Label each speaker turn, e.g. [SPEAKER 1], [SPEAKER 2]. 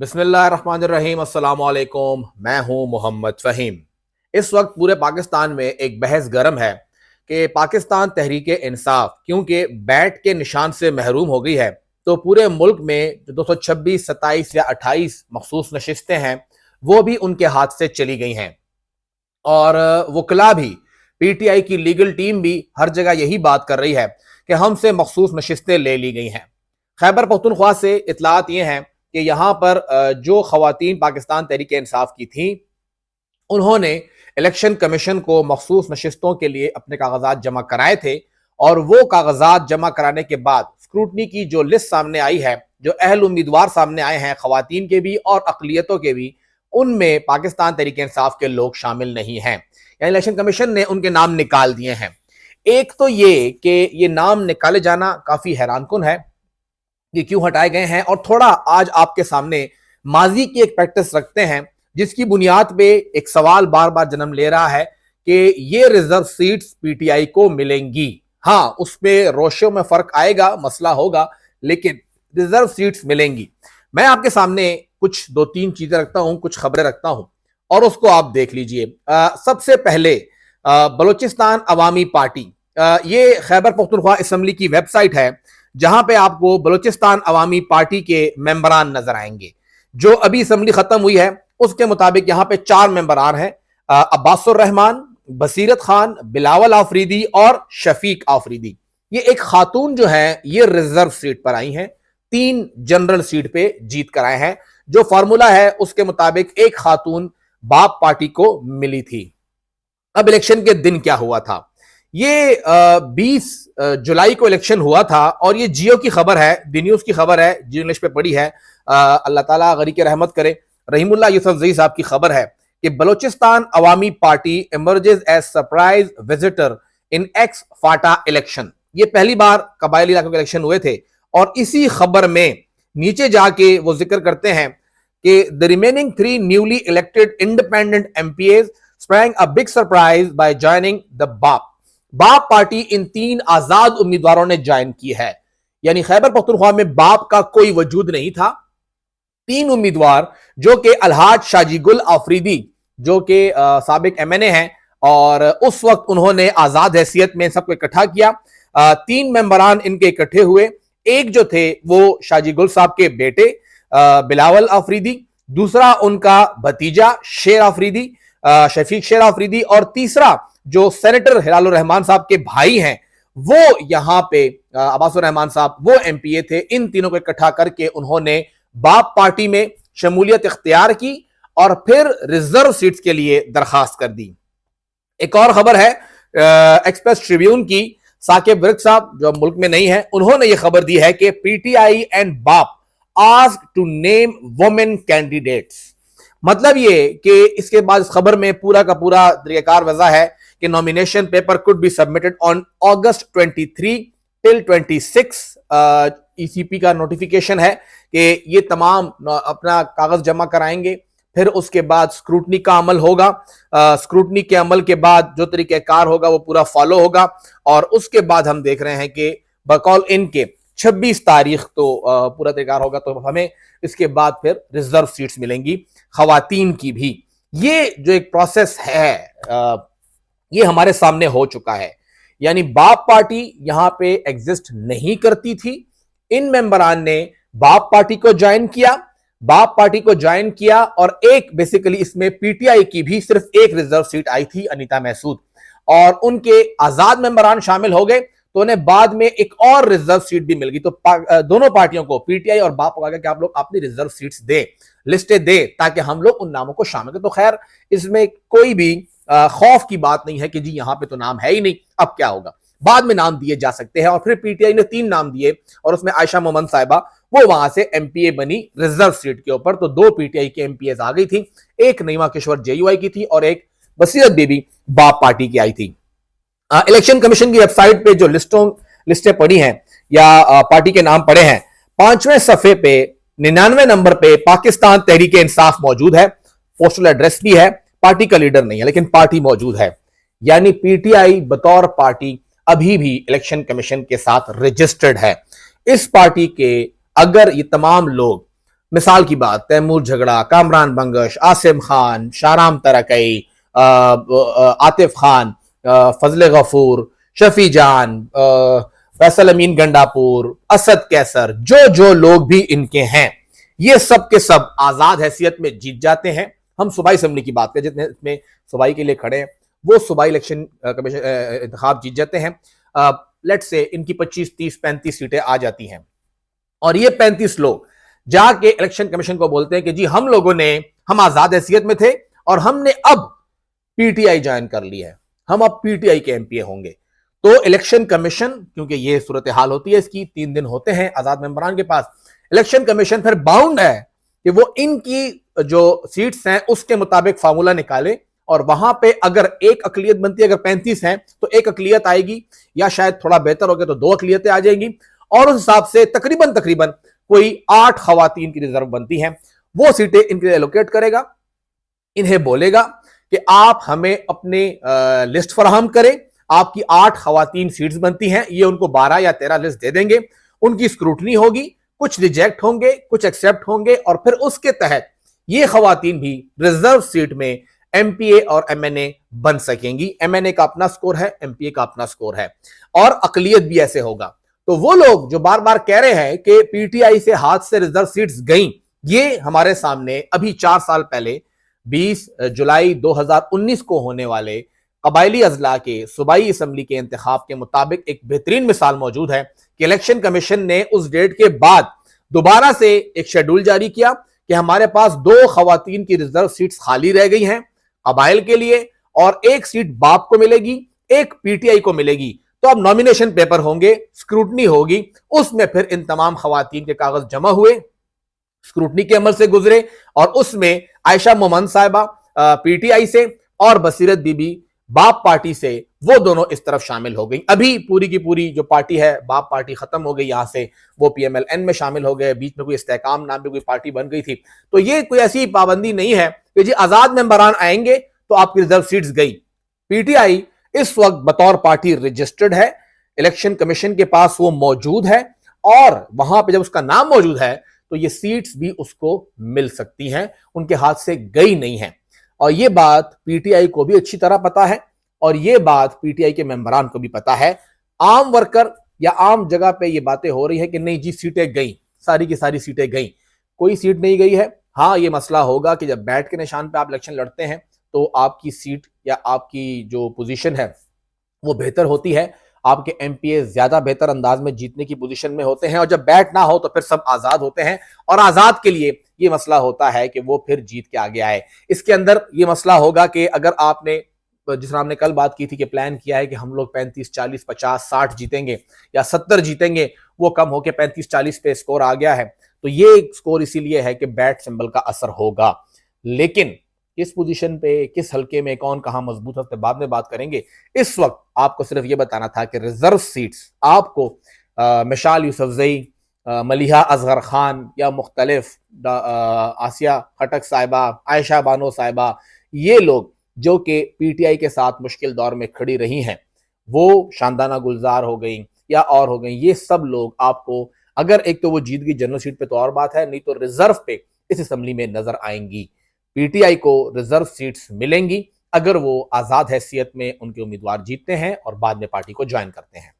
[SPEAKER 1] बिस्मिल्लाहिर्रहमानिर्रहीम अस्सलाम वालेकुम। मैं हूं मोहम्मद फ़हीम। इस वक्त पूरे पाकिस्तान में एक बहस गर्म है कि पाकिस्तान तहरीक इंसाफ क्योंकि बैट के निशान से महरूम हो गई है, तो पूरे मुल्क में जो 226, 27 या 28 मखसूस नशिस्तें हैं वो भी उनके हाथ से चली गई हैं। और वकला भी, पीटीआई की लीगल टीम भी हर जगह यही बात कर रही है कि हमसे मखसूस नशिस्तें ले ली गई हैं। खैबर पख्तूनख्वा से इतलात ये हैं कि यहाँ पर जो खवातीन पाकिस्तान तहरीक इंसाफ की थी, उन्होंने इलेक्शन कमीशन को मखसूस नशिस्तों के लिए अपने कागजात जमा कराए थे और वो कागजात जमा कराने के बाद स्क्रूटनी की जो लिस्ट सामने आई है, जो अहल उम्मीदवार सामने आए हैं खवातीन के भी और अकलियतों के भी, उनमें पाकिस्तान तहरीक इंसाफ के लोग शामिल नहीं हैं। यानी इलेक्शन कमीशन ने उनके नाम निकाल दिए हैं। एक तो ये कि ये नाम निकाले जाना काफी हैरानकुन है कि क्यों हटाए गए हैं, और थोड़ा आज आपके सामने माजी की एक प्रैक्टिस रखते हैं जिसकी बुनियाद पे एक सवाल बार बार जन्म ले रहा है कि ये रिजर्व सीट्स पीटीआई को मिलेंगी। हाँ, उसमें रोशों में फर्क आएगा, मसला होगा, लेकिन रिजर्व सीट्स मिलेंगी। मैं आपके सामने कुछ दो तीन चीजें रखता हूं, कुछ खबरें रखता हूं और उसको आप देख लीजिए। सबसे पहले बलूचिस्तान अवामी पार्टी, ये खैबर पख्तूनख्वा असम्बली की वेबसाइट है जहां पे आपको बलूचिस्तान अवामी पार्टी के मेंबरान नजर आएंगे। जो अभी असम्बली खत्म हुई है उसके मुताबिक यहां पे 4 मेंबरान हैं, अब्बासुर रहमान, बसीरत खान, बिलावल आफरीदी और शफीक आफरीदी। ये एक खातून जो है ये रिजर्व सीट पर आई हैं, 3 जनरल सीट पे जीत कर आए हैं। जो फार्मूला है उसके मुताबिक एक खातून बाप पार्टी को मिली थी। अब इलेक्शन के दिन क्या हुआ था, ये 20 जुलाई को इलेक्शन हुआ था और ये जियो की खबर है, दी न्यूज की खबर है, जियो इंग्लिश पे पड़ी है। अल्लाह ताला गरी के रहमत करे। रहीमुल्लाह यूसुफजई साहब की खबर है कि Balochistan Awami party emerges as surprise visitor in ex FATA election. ये पहली बार कबायली इलाकों के इलेक्शन हुए थे और इसी खबर में नीचे जाके वो जिक्र करते हैं कि the remaining 3 newly elected independent MPs sprang a big surprise by joining the BAP party इन 3 आजाद उम्मीदवारों ने ज्वाइन की है। यानी खैबर पख्तूनख्वा में बाप का कोई वजूद नहीं था। 3 उम्मीदवार जो कि अलहाज शाजीगुल आफरीदी, जो कि साबिक एमएनए हैं और उस वक्त उन्होंने आजाद हैसियत में सबको इकट्ठा किया। 3 मेंबरान इनके इकट्ठे हुए। एक जो थे वो शाजीगुल साहब के बेटे बिलावल आफरीदी, दूसरा उनका भतीजा शेर आफरीदी, शफीक शेर आफरीदी, और तीसरा जो सेनेटर हिलालुर रहमान साहब के भाई हैं वो यहां पे अब्बासुर रहमान साहब वो एमपीए थे। इन तीनों को इकट्ठा करके उन्होंने बाप पार्टी में शमूलियत इख्तियार की और फिर रिजर्व सीट्स के लिए दरखास्त कर दी। एक और खबर है एक्सप्रेस ट्रिब्यून की, साकिब विर्क साहब जो मुल्क में नहीं है, उन्होंने ये खबर दी है कि PTI and BAP asked to name women candidates. मतलब ये कि इसके बाद इस खबर में पूरा का पूरा तरीकाकार वजह है कि nomination paper could be submitted on August 23 till 26। ECP का नोटिफिकेशन है कि ये तमाम अपना कागज जमा कराएंगे, फिर उसके बाद स्क्रूटनी का अमल होगा। स्क्रूटनी के अमल के बाद जो तरीकेकार होगा वो पूरा फॉलो होगा और उसके बाद हम देख रहे हैं कि बकौल इनके 26 तारीख तो पूरा तरीकाकार होगा, तो हमें इसके बाद फिर रिजर्व सीट्स मिलेंगी खवातीन की भी। ये जो एक प्रोसेस है ये हमारे सामने हो चुका है। यानी बाप पार्टी यहां पे एग्जिस्ट नहीं करती थी। इन मेंबरान ने बाप पार्टी को ज्वाइन किया, बाप पार्टी को ज्वाइन किया और एक बेसिकली इसमें पीटीआई की भी सिर्फ एक रिजर्व सीट आई थी, अनीता महसूद, और उनके आजाद मेंबरान शामिल हो गए तो उन्हें बाद में एक और रिजर्व सीट भी मिल गई। तो दोनों पार्टियों को, पीटीआई और बाप को कहा कि आप लोग अपनी रिजर्व सीट्स दे, लिस्टें दे, ताकि हम लोग उन नामों को शामिल करें। तो खैर इसमें कोई भी खौफ की बात नहीं है कि जी यहां पे तो नाम है ही नहीं, अब क्या होगा, बाद में नाम दिए जा सकते हैं। और फिर पीटीआई ने 3 नाम दिए और उसमें आयशा मोहम्मद साहिबा वो वहां से एमपीए बनी रिजर्व सीट के ऊपर। तो 2 पीटीआई के एमपीएस आ गई थी, एक नईमा किशोर जेयूआई की थी और एक बसीरत बीबी बाप पार्टी की आई थी। इलेक्शन कमीशन की वेबसाइट पे जो लिस्टें पड़ी हैं या पार्टी के नाम पड़े हैं, 5वें सफे पे 99 नंबर पे पाकिस्तान तहरीक इंसाफ मौजूद है, पोस्टल एड्रेस भी है, पार्टी का लीडर नहीं है लेकिन पार्टी मौजूद है। यानी पीटीआई बतौर पार्टी अभी भी इलेक्शन कमीशन के साथ रजिस्टर्ड है। इस पार्टी के अगर ये तमाम लोग मिसाल की बात, तैमूर झगड़ा, कामरान बंगश, आसिम खान, शाहराम तरकई, आतिफ खान, फजल गफूर, शफी जान, फैसल अमीन गंडापुर, असद कैसर, जो जो लोग भी इनके हैं, ये सब के सब आजाद हैसियत में जीत जाते हैं। हम सूबाई असेंबली की बात करें, जितने इसमें सूबाई के लिए खड़े हैं, वो सूबाई इलेक्शन कमीशन इंतखाब जीत जाते हैं। लेट से इनकी 25, 30, 35 सीटें आ जाती हैं और ये 35 लोग जाके इलेक्शन कमीशन को बोलते हैं कि जी हम आजाद हैसियत में थे और हमने अब पीटीआई ज्वाइन कर ली है, हम अब पीटीआई के एमपीए होंगे। तो इलेक्शन कमीशन, क्योंकि ये सूरत हाल होती है इसकी, 3 दिन होते हैं आजाद मेंबरान के पास, इलेक्शन कमीशन फिर बाउंड है कि वो इनकी जो सीट्स हैं उसके मुताबिक फार्मूला निकाले और वहां पे अगर एक अकलियत बनती है, अगर 35 हैं तो एक अकलियत आएगी, या शायद थोड़ा बेहतर हो गया तो 2 अकलियतें आ जाएंगी, और उस हिसाब से तकरीबन कोई 8 खवातीन की रिजर्व बनती हैं। वो सीटें इनके लिए एलोकेट करेगा, इन्हें बोलेगा कि आप हमें अपने लिस्ट फराहम करें, आपकी 8 खवातीन सीट्स बनती हैं, ये उनको 12 या 13 लिस्ट दे देंगे, उनकी स्क्रूटनी होगी, कुछ रिजेक्ट होंगे, कुछ एक्सेप्ट होंगे, और फिर उसके तहत ये खवातीन भी रिजर्व सीट में एमपीए और एमएनए बन सकेंगी। एमएनए का अपना स्कोर है, एमपीए का अपना स्कोर है, और अकलियत भी ऐसे होगा। तो वो लोग जो बार बार कह रहे हैं कि पीटीआई से हाथ से रिजर्व सीट्स गई, ये हमारे सामने अभी 4 साल पहले 20 जुलाई 2019 को होने वाले कबायली अजला के सूबाई असम्बली के इंतखाब के मुताबिक एक बेहतरीन मिसाल मौजूद है कि इलेक्शन कमीशन ने उस डेट के बाद दोबारा से एक शेड्यूल जारी किया कि हमारे पास 2 खवातीन की रिजर्व सीट्स खाली रह गई हैं कबाइल के लिए, और एक सीट बाप को मिलेगी, एक पीटीआई को मिलेगी। तो अब नॉमिनेशन पेपर होंगे, स्क्रूटनी होगी, उसमें फिर इन तमाम खवातीन के कागज जमा हुए, स्क्रूटनी के अमल से गुजरे, और उसमें आयशा मोहम्मद साहिबा पीटीआई से और बसीरत बीबी बाप पार्टी से, वो दोनों इस तरफ शामिल हो गई। अभी पूरी की पूरी जो पार्टी है बाप पार्टी खत्म हो गई, यहां से वो पीएमएलएन में शामिल हो गए, बीच में कोई इस्तेकाम नाम की कोई पार्टी बन गई थी। तो ये कोई ऐसी पाबंदी नहीं है कि जी आजाद मेंबरान आएंगे तो आपकी रिजर्व सीट्स गई। पीटीआई इस वक्त बतौर पार्टी रजिस्टर्ड है, इलेक्शन कमीशन के पास वो मौजूद है, और वहां पर जब उसका नाम मौजूद है तो ये सीट्स भी उसको मिल सकती हैं, उनके हाथ से गई नहीं है। और ये बात पीटीआई को भी अच्छी तरह पता है, और ये बात पीटीआई के मेंबरान को भी पता है। आम वर्कर या आम जगह पे ये बातें हो रही है कि नहीं जी सीटें गई, सारी की सारी सीटें गई, कोई सीट नहीं गई है। हाँ, ये मसला होगा कि जब बैट के निशान पे आप इलेक्शन लड़ते हैं तो आपकी सीट या आपकी जो पोजीशन है वो बेहतर होती है, आपके एमपीए ज्यादा बेहतर अंदाज में जीतने की पोजीशन में होते हैं, और जब बैट ना हो तो फिर सब आजाद होते हैं, और आजाद के लिए ये मसला होता है कि वो फिर जीत के आगे आए। इसके अंदर ये मसला होगा कि अगर आपने, जिस तरह हमने कल बात की थी कि प्लान किया है कि हम लोग 35, 40, 50, 60 जीतेंगे या 70 जीतेंगे, वो कम होकर 35, 40 पे स्कोर आ गया है। तो ये स्कोर इसीलिए है कि बैट सिंबल का असर होगा, लेकिन किस पोजीशन पे, किस हल्के में कौन कहां मजबूत है, बाद में बात करेंगे। इस वक्त आपको सिर्फ ये बताना था कि रिजर्व सीट्स आपको मिशाल यूसुफजई, मलिहा असगर खान या मुख्तलिफ आसिया खटक साहिबा, आयशा बानो साहिबा, ये लोग जो कि पीटीआई के साथ मुश्किल दौर में खड़ी रही हैं, वो शानदाना गुलजार हो गई या और हो गई, ये सब लोग आपको, अगर एक तो वो जीत गई जनरल सीट पे तो और बात है, नहीं तो रिजर्व पे इस असेंबली में नजर आएंगी। पीटीआई को रिजर्व सीट्स मिलेंगी अगर वो आजाद हैसियत में उनके उम्मीदवार जीतते हैं और बाद में पार्टी को ज्वाइन करते हैं।